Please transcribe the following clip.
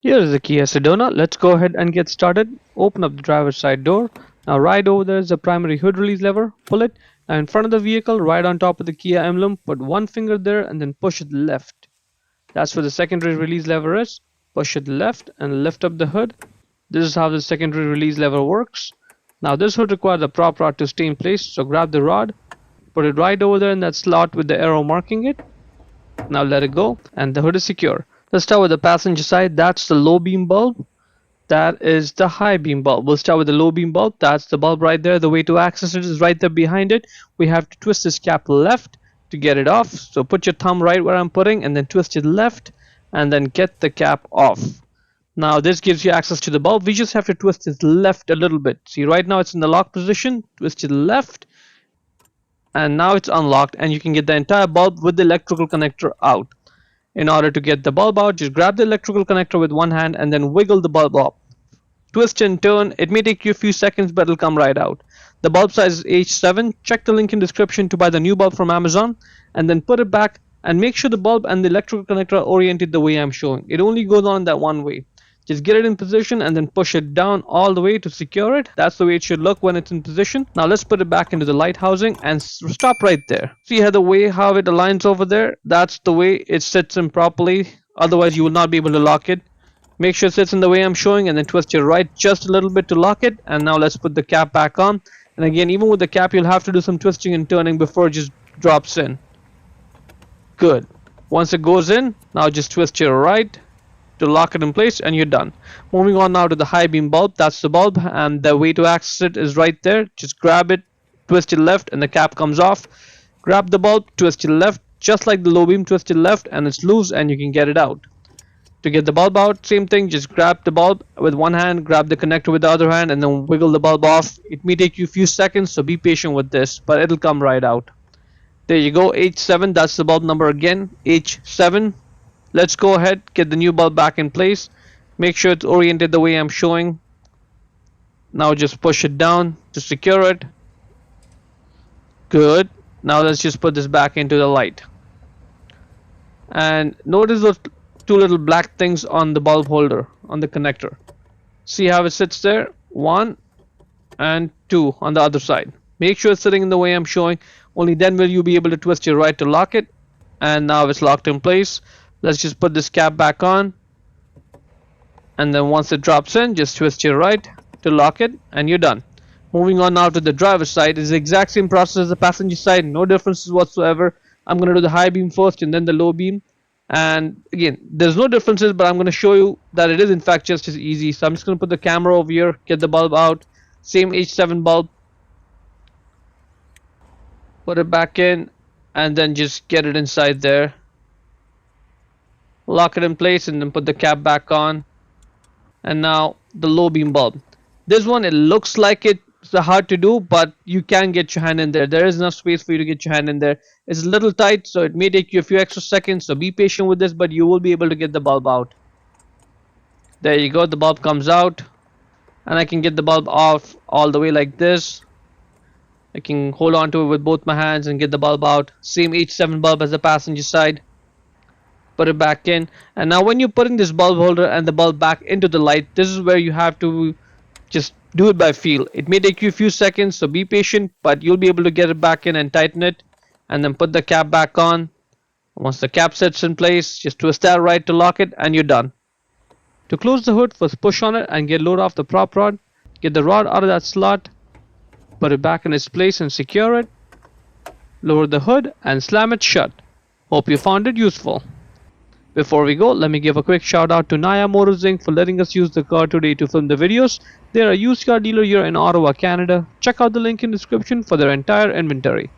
Here is the Kia Sedona. Let's go ahead and get started. Open up the driver's side door. Now right over there is the primary hood release lever. Pull it. Now in front of the vehicle, right on top of the Kia emblem, put one finger there and then push it left. That's where the secondary release lever is. Push it left and lift up the hood. This is how the secondary release lever works. Now this hood requires a prop rod to stay in place, so grab the rod, put it right over there in that slot with the arrow marking it. Now let it go and the hood is secure. Let's start with the passenger side. That's the low beam bulb. That is the high beam bulb. We'll start with the low beam bulb. That's the bulb right there. The way to access it is right there behind it. We have to twist this cap left to get it off. So put your thumb right where I'm putting and then twist it left and then get the cap off. Now this gives you access to the bulb. We just have to twist it left a little bit. See, right now it's in the lock position. Twist it left and now it's unlocked and you can get the entire bulb with the electrical connector out. In order to get the bulb out, just grab the electrical connector with one hand and then wiggle the bulb up. Twist and turn. It may take you a few seconds, but it'll come right out. The bulb size is H7. Check the link in description to buy the new bulb from Amazon and then put it back and make sure the bulb and the electrical connector are oriented the way I'm showing. It only goes on that one way. Just get it in position and then push it down all the way to secure it. That's the way it should look when it's in position. Now let's put it back into the light housing and stop right there. See how the way how it aligns over there? That's the way it sits in properly. Otherwise you will not be able to lock it. Make sure it sits in the way I'm showing and then twist your right just a little bit to lock it. And now let's put the cap back on. And again, even with the cap you'll have to do some twisting and turning before it just drops in. Good. Once it goes in, now just twist your right to lock it in place and you're done. Moving on now to the high beam bulb. That's the bulb and the way to access it is right there. Just grab it, twist it left and the cap comes off. Grab the bulb, twist it left just like the low beam, twist it left and it's loose and you can get it out. To get the bulb out, same thing, just grab the bulb with one hand, grab the connector with the other hand and then wiggle the bulb off. It may take you a few seconds, so be patient with this, but it'll come right out. There you go, H7, that's the bulb number again, H7. Let's go ahead, get the new bulb back in place. Make sure it's oriented the way I'm showing. Now just push it down to secure it. Good. Now let's just put this back into the light. And notice those two little black things on the bulb holder, on the connector. See how it sits there? 1 and 2 on the other side. Make sure it's sitting in the way I'm showing. Only then will you be able to twist your right to lock it. And now it's locked in place. Let's just put this cap back on and then once it drops in, just twist your right to lock it and you're done. Moving on now to the driver's side. It's the exact same process as the passenger side, no differences whatsoever. I'm going to do the high beam first and then the low beam, and again there's no differences, but I'm going to show you that it is in fact just as easy. So I'm just going to put the camera over here, get the bulb out, same H7 bulb, put it back in and then just get it inside there. Lock it in place and then put the cap back on. And now the low beam bulb. This one, it looks like it's hard to do, but you can get your hand in there. There is enough space for you to get your hand in there. It's a little tight, so it may take you a few extra seconds, so be patient with this, but you will be able to get the bulb out. There you go, the bulb comes out and I can get the bulb off all the way like this. I can hold on to it with both my hands and get the bulb out. Same H7 bulb as the passenger side. Put it back in, and now when you're putting this bulb holder and the bulb back into the light, this is where you have to just do it by feel. It may take you a few seconds, so be patient, but you'll be able to get it back in and tighten it and then put the cap back on. Once the cap sets in place, just twist that right to lock it and you're done. To close the hood, first push on it and get load off the prop rod. Get the rod out of that slot, put it back in its place and secure it. Lower the hood and slam it shut. Hope you found it useful. Before we go, let me give a quick shout out to Naya Motors Inc. for letting us use the car today to film the videos. They are a used car dealer here in Ottawa, Canada. Check out the link in the description for their entire inventory.